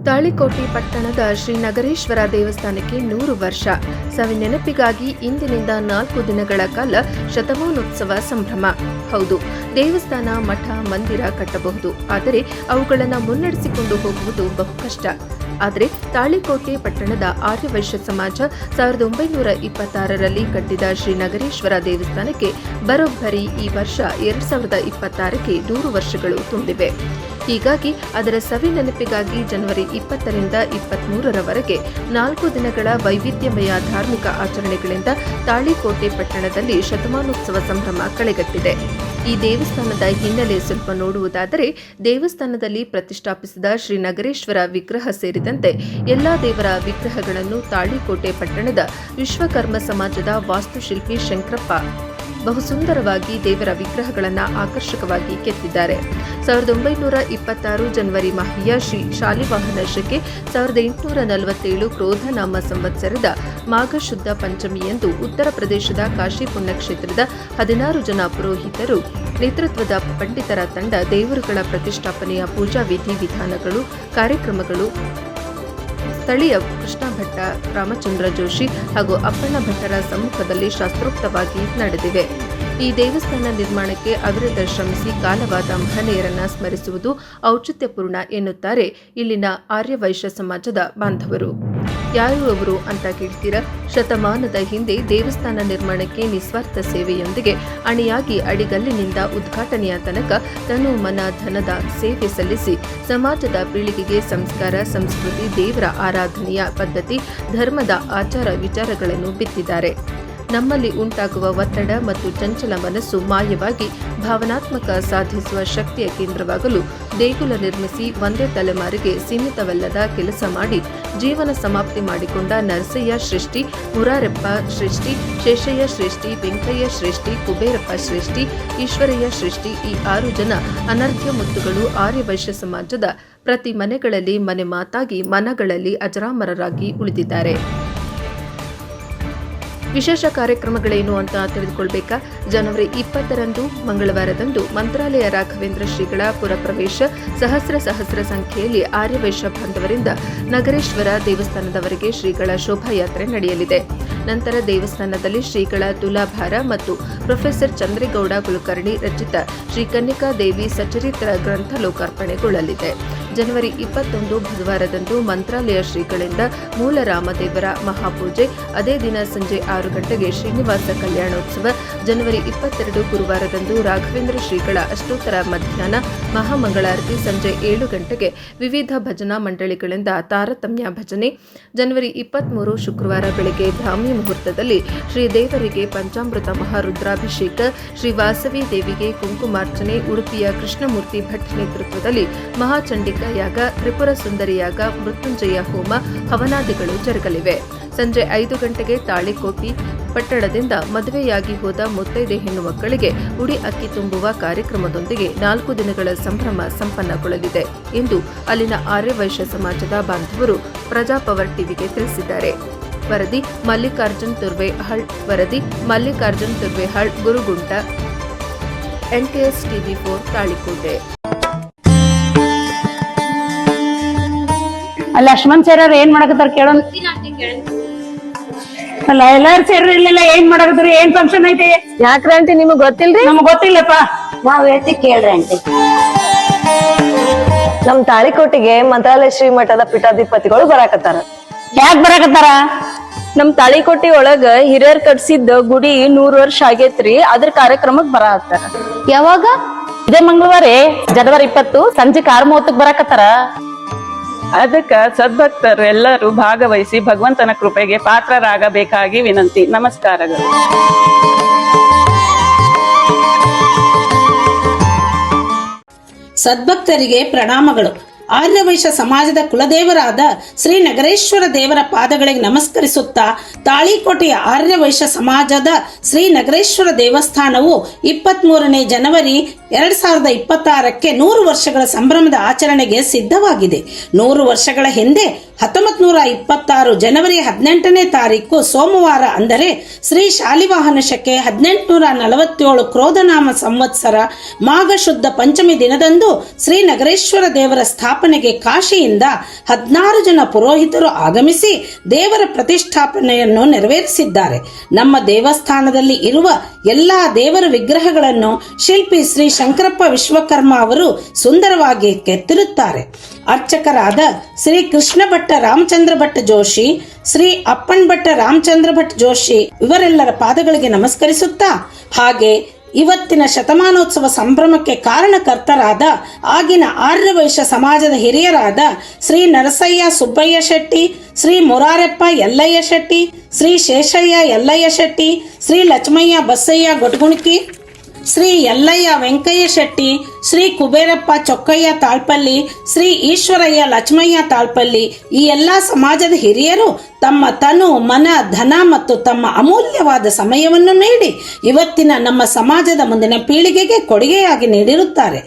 ತಾಳಿಕೋಟೆ ಪಟ್ಟಣದ ಶ್ರೀ ನಗರೇಶ್ವರ ದೇವಸ್ಥಾನಕ್ಕೆ 100 ವರ್ಷ. ನೆನಪಿಗಾಗಿ ಇಂದಿನಿಂದ 4 ದಿನಗಳ ಕಾಲ ಶತಮಾನೋತ್ಸವ ಸಂಭ್ರಮ. ಹೌದು, ದೇವಸ್ಥಾನ, ಮಠ, ಮಂದಿರ ಕಟ್ಟಬಹುದು, ಆದರೆ ಅವುಗಳನ್ನು ಮುನ್ನಡೆಸಿಕೊಂಡು ಹೋಗುವುದು ಬಹು ಕಷ್ಟ. ಆದರೆ ತಾಳಿಕೋಟೆ ಪಟ್ಟಣದ ಆರ್ಯವೈಶ್ಯ ಸಮಾಜ 1926ರಲ್ಲಿ ಕಟ್ಟಿದ ಶ್ರೀ ನಗರೇಶ್ವರ ದೇವಸ್ಥಾನಕ್ಕೆ ಬರೋಬ್ಬರಿ ಈ ವರ್ಷ 2026ಕ್ಕೆ 100 ವರ್ಷಗಳು ತುಂಬಿವೆ. ಹೀಗಾಗಿ ಅದರ ಸವಿ ನೆನಪಿಗಾಗಿ ಜನವರಿ 20ರಿಂದ 23ರವರೆಗೆ 4 ದಿನಗಳ ವೈವಿಧ್ಯಮಯ ಧಾರ್ಮಿಕ ಆಚರಣೆಗಳಿಂದ ತಾಳಿಕೋಟೆ ಪಟ್ಟಣದಲ್ಲಿ ಶತಮಾನೋತ್ಸವ ಸಂಭ್ರಮ ಕಳೆಗಟ್ಟಿದೆ. ಈ ದೇವಸ್ಥಾನದ ಹಿನ್ನೆಲೆ ಸ್ವಲ್ಪ ನೋಡುವುದಾದರೆ, ದೇವಸ್ಥಾನದಲ್ಲಿ ಪ್ರತಿಷ್ಠಾಪಿಸಿದ ಶ್ರೀ ನಗರೇಶ್ವರ ವಿಗ್ರಹ ಸೇರಿದಂತೆ ಎಲ್ಲಾ ದೇವರ ವಿಗ್ರಹಗಳನ್ನು ತಾಳಿಕೋಟೆ ಪಟ್ಟಣದ ವಿಶ್ವಕರ್ಮ ಸಮಾಜದ ವಾಸ್ತುಶಿಲ್ಪಿ ಶಂಕರಪ್ಪ ಬಹು ಸುಂದರವಾಗಿ ದೇವರ ವಿಗ್ರಹಗಳನ್ನು ಆಕರ್ಷಕವಾಗಿ ಕೆತ್ತಿದ್ದಾರೆ. 1926 ಜನವರಿ ಮಾಹೆಯ ಶ್ರೀ ಶಾಲಿವಾಹನ ಶಕೆ 1847 ಕ್ರೋಧನಾಮ ಸಂವತ್ಸರದ ಮಾಘ ಶುದ್ಧ ಪಂಚಮಿಯಂದು ಉತ್ತರ ಪ್ರದೇಶದ ಕಾಶಿ ಪುಣ್ಯಕ್ಷೇತ್ರದ 16 ಜನ ಪುರೋಹಿತರು ನೇತೃತ್ವದ ಪಂಡಿತರ ತಂಡ ದೇವರುಗಳ ಪ್ರತಿಷ್ಠಾಪನೆಯ ಪೂಜಾ ವಿಧಿ ವಿಧಾನಗಳು, ಕಾರ್ಯಕ್ರಮಗಳು ಸ್ಥಳೀಯ ಕೃಷ್ಣ ಭಟ್ಟ, ರಾಮಚಂದ್ರ ಜೋಶಿ ಹಾಗೂ ಅಪ್ಪಣ್ಣ ಭಟ್ಟರ ಸಮ್ಮುಖದಲ್ಲಿ ಶಾಸ್ತ್ರೋಕ್ತವಾಗಿ ನಡೆದಿವೆ. ಈ ದೇವಸ್ಥಾನ ನಿರ್ಮಾಣಕ್ಕೆ ಅವಿರತ ಶ್ರಮಿಸಿ ಕಾಲವಾದ ಮಹನೀಯರನ್ನ ಸ್ಮರಿಸುವುದು ಔಚಿತ್ಯಪೂರ್ಣ ಎನ್ನುತ್ತಾರೆ ಇಲ್ಲಿನ ಆರ್ಯವೈಶ್ಯ ಸಮಾಜದ ಬಾಂಧವರು. ಯಾರು ಅವರು ಅಂತ ಕೇಳ್ತೀರಾ? ಶತಮಾನದ ಹಿಂದೆ ದೇವಸ್ಥಾನ ನಿರ್ಮಾಣಕ್ಕೆ ನಿಸ್ವಾರ್ಥ ಸೇವೆಯೊಂದಿಗೆ ಅಣಿಯಾಗಿ ಅಡಿಗಲ್ಲಿನಿಂದ ಉದ್ಘಾಟನೆಯ ತನಕ ತನು ಮನ ಧನದ ಸೇವೆ ಸಲ್ಲಿಸಿ ಸಮಾಜದ ಪೀಳಿಗೆಗೆ ಸಂಸ್ಕಾರ, ಸಂಸ್ಕೃತಿ, ದೇವರ ಆರಾಧನೆಯ ಪದ್ಧತಿ, ಧರ್ಮದ ಆಚಾರ ವಿಚಾರಗಳನ್ನು ಬಿತ್ತಿದ್ದಾರೆ. ನಮ್ಮಲ್ಲಿ ಉಂಟಾಗುವ ಒತ್ತಡ ಮತ್ತು ಚಂಚಲ ಮನಸ್ಸು ಮಾಯವಾಗಿ ಭಾವನಾತ್ಮಕ ಸಾಧಿಸುವ ಶಕ್ತಿಯ ಕೇಂದ್ರವಾಗಲು ದೇಗುಲ ನಿರ್ಮಿಸಿ ಒಂದೇ ತಲೆಮಾರಿಗೆ ಸೀಮಿತವಲ್ಲದ ಕೆಲಸ ಮಾಡಿ ಜೀವನ ಸಮಾಪ್ತಿ ಮಾಡಿಕೊಂಡ ನರಸಯ್ಯ ಶ್ರೇಷ್ಠಿ, ಮುರಾರಪ್ಪ ಶ್ರೇಷ್ಠಿ, ಶೇಷಯ್ಯ ಶ್ರೇಷ್ಠಿ, ವೆಂಕಯ್ಯ ಶ್ರೇಷ್ಠಿ, ಕುಬೇರಪ್ಪ ಶ್ರೇಷ್ಠಿ, ಈಶ್ವರಯ್ಯ ಶ್ರೇಷ್ಠಿ ಈ 6 ಜನ ಅನರ್ಘ್ಯ ಮುತ್ತುಗಳು ಆರ್ಯವೈಶ್ಯ ಸಮಾಜದ ಪ್ರತಿ ಮನೆಗಳಲ್ಲಿ ಮನೆ ಮಾತಾಗಿ ಮನಗಳಲ್ಲಿ ಅಜರಾಮರರಾಗಿ ಉಳಿದಿದ್ದಾರೆ. ವಿಶೇಷ ಕಾರ್ಯಕ್ರಮಗಳೇನು ಅಂತ ತಿಳಿದುಕೊಳ್ಬೇಕಾ? ಜನವರಿ 20ರಂದು ಮಂಗಳವಾರದಂದು ಮಂತ್ರಾಲಯ ರಾಘವೇಂದ್ರ ಶ್ರೀಗಳ ಪುರಪ್ರವೇಶ, ಸಹಸ್ರ ಸಂಖ್ಯೆಯಲ್ಲಿ ಆರ್ಯವೈಶ್ಯ ಬಾಂಧವರಿಂದ ನಗರೇಶ್ವರ ದೇವಸ್ಥಾನದವರೆಗೆ ಶ್ರೀಗಳ ಶೋಭಾಯಾತ್ರೆ ನಡೆಯಲಿದೆ. ನಂತರ ದೇವಸ್ಥಾನದಲ್ಲಿ ಶ್ರೀಗಳ ತುಲಾಭಾರ ಮತ್ತು ಪ್ರೊಫೆಸರ್ ಚಂದ್ರೇಗೌಡ ಕುಲಕರ್ಣಿ ರಚಿತ ಶ್ರೀ ಕನ್ನಿಕಾ ದೇವಿ ಸಚರಿತ್ರ ಗ್ರಂಥ ಲೋಕಾರ್ಪಣೆಗೊಳ್ಳಲಿದೆ. ಜನವರಿ 21 ಬುಧವಾರದಂದು ಮಂತ್ರಾಲಯ ಶ್ರೀಗಳಿಂದ ಮೂಲ ರಾಮದೇವರ ಮಹಾಪೂಜೆ, ಅದೇ ದಿನ ಸಂಜೆ 6 ಗಂಟೆಗೆ ಶ್ರೀನಿವಾಸ ಕಲ್ಯಾಣೋತ್ಸವ. ಜನವರಿ 22 ಗುರುವಾರದಂದು ರಾಘವೇಂದ್ರ ಶ್ರೀಗಳ ಅಷ್ಟೋತ್ತರ ಮಧ್ಯಾಹ್ನ ಮಹಾಮಂಗಳಾರತಿ, ಸಂಜೆ 7 ಗಂಟೆಗೆ ವಿವಿಧ ಭಜನಾ ಮಂಡಳಿಗಳಿಂದ ತಾರತಮ್ಯ ಭಜನೆ. ಜನವರಿ 23 ಶುಕ್ರವಾರ ಬೆಳಗ್ಗೆ ಬ್ರಾಹ್ಮಿ ಮುಹೂರ್ತದಲ್ಲಿ ಶ್ರೀದೇವರಿಗೆ ಪಂಚಾಮೃತ ಮಹಾರುದ್ರಾಭಿಷೇಕ, ಶ್ರೀ ವಾಸವಿ ದೇವಿಗೆ ಕುಂಕುಮಾರ್ಚನೆ, ಉಡುಪಿಯ ಕೃಷ್ಣಮೂರ್ತಿ ಭಟ್ ನೇತೃತ್ವದಲ್ಲಿ ಮಹಾಚಂಡಿಕ ಯಾಗ, ತ್ರಿಪುರ ಸುಂದರಿ ಯಾಗ, ಮೃತ್ಯುಂಜಯ ಹೋಮ, ಹವನಾದಿಗಳು ಜರುಗಲಿವೆ. ಸಂಜೆ 5 ಗಂಟೆಗೆ ತಾಳಿಕೋಟೆ ಪಟ್ಟಣದಿಂದ ಮದುವೆಯಾಗಿ ಹೋದ ಮುತ್ತೈದೆ ಹೆಣ್ಣು ಮಕ್ಕಳಿಗೆ ಉಡಿ ಅಕ್ಕಿ ತುಂಬುವ ಕಾರ್ಯಕ್ರಮದೊಂದಿಗೆ 4 ದಿನಗಳ ಸಂಭ್ರಮ ಸಂಪನ್ನಗೊಳ್ಳಲಿದೆ ಎಂದು ಅಲ್ಲಿನ ಆರ್ಯವೈಶ್ಯ ಸಮಾಜದ ಬಾಂಧವರು ಪ್ರಜಾಪವರ್ ಟಿವಿಗೆ ತಿಳಿಸಿದ್ದಾರೆ. ವರದಿ ಮಲ್ಲಿಕಾರ್ಜುನ್ ತುರ್ವೆಹಾಳ್, ಗುರುಗುಂಟ, NTS TV4 ತಾಳಿಕೋಟೆ. ಅಲ್ಲ ಲಕ್ಷ್ಮಣ್ ಸೇರ ಏನ್ ಮಾಡಕತ್ತಾರ ಕೇಳೋಣ. ಅಲ್ಲ ಎಲ್ಲಾರು ಸೇರಿರ್ಲಿಲ್ಲ, ಏನ್ ಮಾಡಕತ್ತಾರ? ಏನ್ ಫಂಕ್ಷನ್ ಐತಿ? ಯಾಕ್ರ ಆಂಟಿ ನಿಮಗ್ ಗೊತ್ತಿಲ್ರಿ? ನಮಗ್ ಗೊತ್ತಿಲ್ಲಪ್ಪ. ನಾವ್ ಹೇಳ್ತಿ ಕೇಳ್ರಿ ಆಂಟಿ. ನಮ್ ತಾಳಿಕೋಟಿಗೆ ಮಂತ್ರಾಲಯ ಶ್ರೀ ಮಠದ ಪೀಠಾಧಿಪತಿಗಳು ಬರಾಕತ್ತಾರ. ಯಾಕ್ ಬರಾಕತ್ತಾರ? ನಮ್ ತಾಳಿಕೋಟಿ ಒಳಗ ಹಿರಿಯರ್ ಕಟ್ಸಿದ್ದ ಗುಡಿ 100 ವರ್ಷ ಆಗೇತ್ರಿ, ಅದ್ರ ಕಾರ್ಯಕ್ರಮಕ್ ಬರಾಕತ್ತಾರ. ಯಾವಾಗ? ಇದೇ ಮಂಗಳವಾರ ಜನವರಿ 20 ಸಂಜೆ 6:30 ಬರಾಕತ್ತಾರ. ಅದಕ್ಕ ಸದ್ಭಕ್ತರು ಎಲ್ಲರೂ ಭಾಗವಹಿಸಿ ಭಗವಂತನ ಕೃಪೆಗೆ ಪಾತ್ರರಾಗಬೇಕಾಗಿ ವಿನಂತಿ. ನಮಸ್ಕಾರಗಳು. ಸದ್ಭಕ್ತರಿಗೆ ಪ್ರಣಾಮಗಳು. ಆರ್ಯವೈಶ್ಯ ಸಮಾಜದ ಕುಲದೇವರಾದ ಶ್ರೀ ನಗರೇಶ್ವರ ದೇವರ ಪಾದಗಳಿಗೆ ನಮಸ್ಕರಿಸುತ್ತಾ ತಾಳಿಕೋಟೆಯ ಆರ್ಯವೈಶ್ಯ ಸಮಾಜದ ಶ್ರೀ ನಗರೇಶ್ವರ ದೇವಸ್ಥಾನವು 23ನೇ ಜನವರಿ 2026ಕ್ಕೆ 100 ವರ್ಷಗಳ ಸಂಭ್ರಮದ ಆಚರಣೆಗೆ ಸಿದ್ಧವಾಗಿದೆ. 100 ವರ್ಷಗಳ ಹಿಂದೆ 1926 ಜನವರಿ 18ನೇ ತಾರೀಕು ಸೋಮವಾರ ಅಂದರೆ ಶ್ರೀ ಶಾಲಿವಾಹನ ಶಕೆ 1847 ಕ್ರೋಧನಾಮ ಸಂವತ್ಸರ ಮಾಘ ಶುದ್ಧ ಪಂಚಮಿ ದಿನದಂದು ಶ್ರೀ ನಗರೇಶ್ವರ ದೇವರ ಸ್ಥಾಪನೆಗೆ ಕಾಶಿಯಿಂದ 16 ಜನ ಪುರೋಹಿತರು ಆಗಮಿಸಿ ದೇವರ ಪ್ರತಿಷ್ಠಾಪನೆಯನ್ನು ನೆರವೇರಿಸಿದ್ದಾರೆ. ನಮ್ಮ ದೇವಸ್ಥಾನದಲ್ಲಿ ಇರುವ ಎಲ್ಲಾ ದೇವರ ವಿಗ್ರಹಗಳನ್ನು ಶಿಲ್ಪಿ ಶ್ರೀ ಶಂಕರಪ್ಪ ವಿಶ್ವಕರ್ಮ ಅವರು ಸುಂದರವಾಗಿ ಕೆತ್ತಿರುತ್ತಾರೆ. ಅರ್ಚಕರಾದ ಶ್ರೀ ಕೃಷ್ಣ ಭಟ್ಟ ರಾಮಚಂದ್ರ ಭಟ್ ಜೋಶಿ, ಶ್ರೀ ಅಪ್ಪಣ್ ಭಟ್ಟ ರಾಮಚಂದ್ರ ಭಟ್ ಜೋಶಿ ಇವರೆಲ್ಲರ ಪಾದಗಳಿಗೆ ನಮಸ್ಕರಿಸುತ್ತಾ, ಹಾಗೆ ಇವತ್ತಿನ ಶತಮಾನೋತ್ಸವ ಸಂಭ್ರಮಕ್ಕೆ ಕಾರಣಕರ್ತರಾದ ಆಗಿನ ಆರ್ಯವೈಶ್ಯ ಸಮಾಜದ ಹಿರಿಯರಾದ ಶ್ರೀ ನರಸಯ್ಯ ಸುಬ್ಬಯ್ಯ ಶೆಟ್ಟಿ, ಶ್ರೀ ಮುರಾರಪ್ಪ ಯಲ್ಲಯ್ಯ ಶೆಟ್ಟಿ, ಶ್ರೀ ಶೇಷಯ್ಯ ಯಲ್ಲಯ್ಯ ಶೆಟ್ಟಿ, ಶ್ರೀ ಲಕ್ಷ್ಮಯ್ಯ ಬಸಯ್ಯ ಗೊಟ್ಗುಣಿಕಿ, ಶ್ರೀ ಯಲ್ಲಯ್ಯ ವೆಂಕಯ್ಯ ಶೆಟ್ಟಿ, ಶ್ರೀ ಕುಬೇರಪ್ಪ ಚೊಕ್ಕಯ್ಯ ತಾಳ್ಪಲ್ಲಿ, ಶ್ರೀ ಈಶ್ವರಯ್ಯ ಲಕ್ಷ್ಮಯ್ಯ ತಾಳ್ಪಲ್ಲಿ ಈ ಎಲ್ಲಾ ಸಮಾಜದ ಹಿರಿಯರು ತಮ್ಮ ತನು ಮನ ಧನ ಮತ್ತು ತಮ್ಮ ಅಮೂಲ್ಯವಾದ ಸಮಯವನ್ನು ನೀಡಿ ಇವತ್ತಿನ ನಮ್ಮ ಸಮಾಜದ ಮುಂದಿನ ಪೀಳಿಗೆಗೆ ಕೊಡುಗೆಯಾಗಿ ನೀಡಿರುತ್ತಾರೆ.